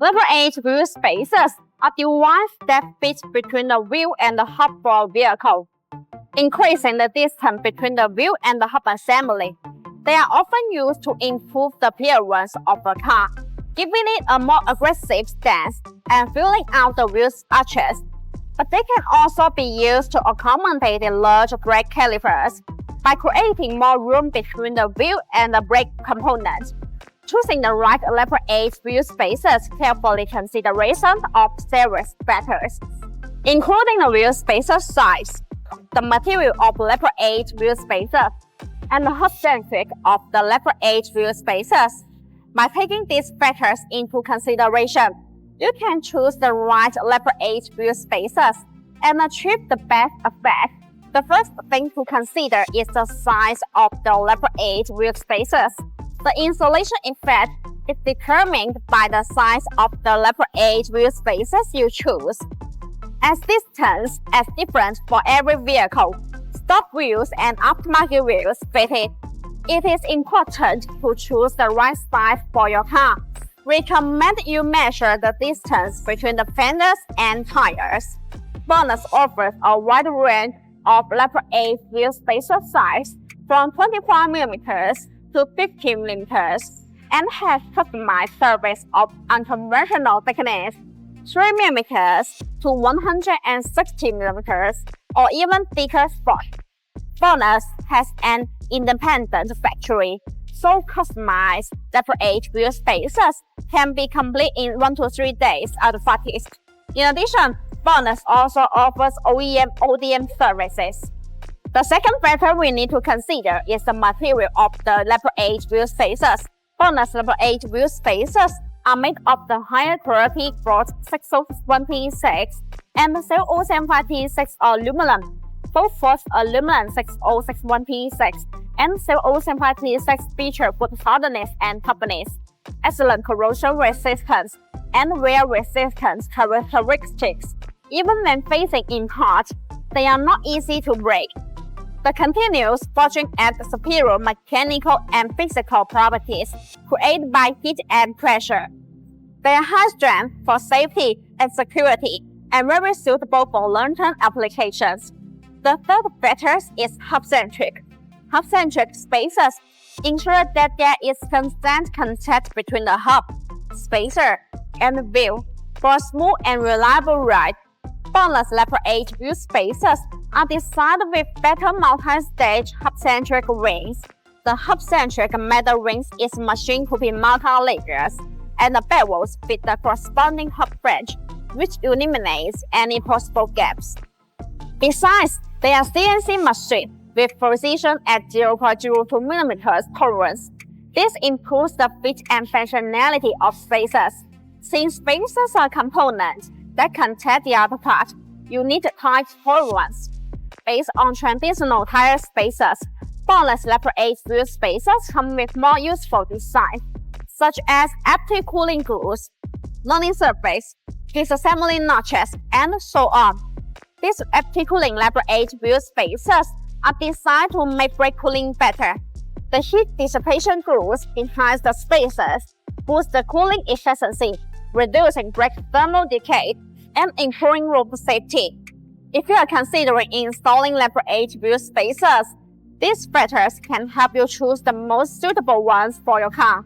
Leopard 8 wheel spacers are devices that fit between the wheel and the hub for a vehicle, increasing the distance between the wheel and the hub assembly. They are often used to improve the appearance of a car, giving it a more aggressive stance and filling out the wheel's arches. But they can also be used to accommodate the large brake calipers by creating more room between the wheel and the brake component. Choosing the right Leopard 8 wheel spacers carefully consideration of several factors, including the wheel spacer size, the material of Leopard 8 wheel spacers, and the hub-centric of the Leopard 8 wheel spacers. By taking these factors into consideration, you can choose the right Leopard 8 wheel spacers and achieve the best effect. The first thing to consider is the size of the Leopard 8 wheel spacers. The insulation effect is determined by the size of the Leopard 8 wheel spacers you choose. As distance is different for every vehicle, stock wheels and aftermarket wheels fitted, it is important to choose the right size for your car. Recommend you measure the distance between the fenders and tires. BONOSS offers a wide range of Leopard 8 wheel spacer size from 25mm to 50mm and has customized surface of unconventional thickness, 3mm to 160mm, or even thicker spots. BONOSS has an independent factory, so customized Leopard 8 wheel spacers can be complete in 1 to 3 days at the farthest. In addition, BONOSS also offers OEM/ODM services. The second factor we need to consider is the material of the Leopard 8 wheel spacers. BONOSS Leopard 8 wheel spacers are made of the higher quality bronze 601P6 and 705P6 aluminum. Both forged aluminum 6061P6 and 705P6 feature good hardness and toughness, excellent corrosion resistance, and wear resistance characteristics. Even when facing in hot, they are not easy to break. The continuous forging adds superior mechanical and physical properties created by heat and pressure. They are high strength for safety and security and very suitable for long-term applications. The third factor is hub-centric. Hub-centric spacers ensure that there is constant contact between the hub, spacer, and the wheel for a smooth and reliable ride. BONOSS Leopard 8 wheel spacers are designed with better multi-stage hub-centric rings. The hub-centric metal rings is machined to be multi-layers, and the bevels fit the corresponding hub flange, which eliminates any possible gaps. Besides, they are CNC machined with precision at 0.02mm tolerance. This improves the fit and functionality of spacers. Since spacers are components that contain the other part, you need tight tolerance. Based on traditional tire spacers, BONOSS Leopard 8 wheel spacers come with more useful designs, such as active cooling glues, learning surface, disassembly notches, and so on. These active cooling Leopard 8 wheel spacers are designed to make brake cooling better. The heat dissipation glues behind the spacers boost the cooling efficiency, reducing brake thermal decay, and improving road safety. If you are considering installing Leopard 8 wheel spacers, these factors can help you choose the most suitable ones for your car.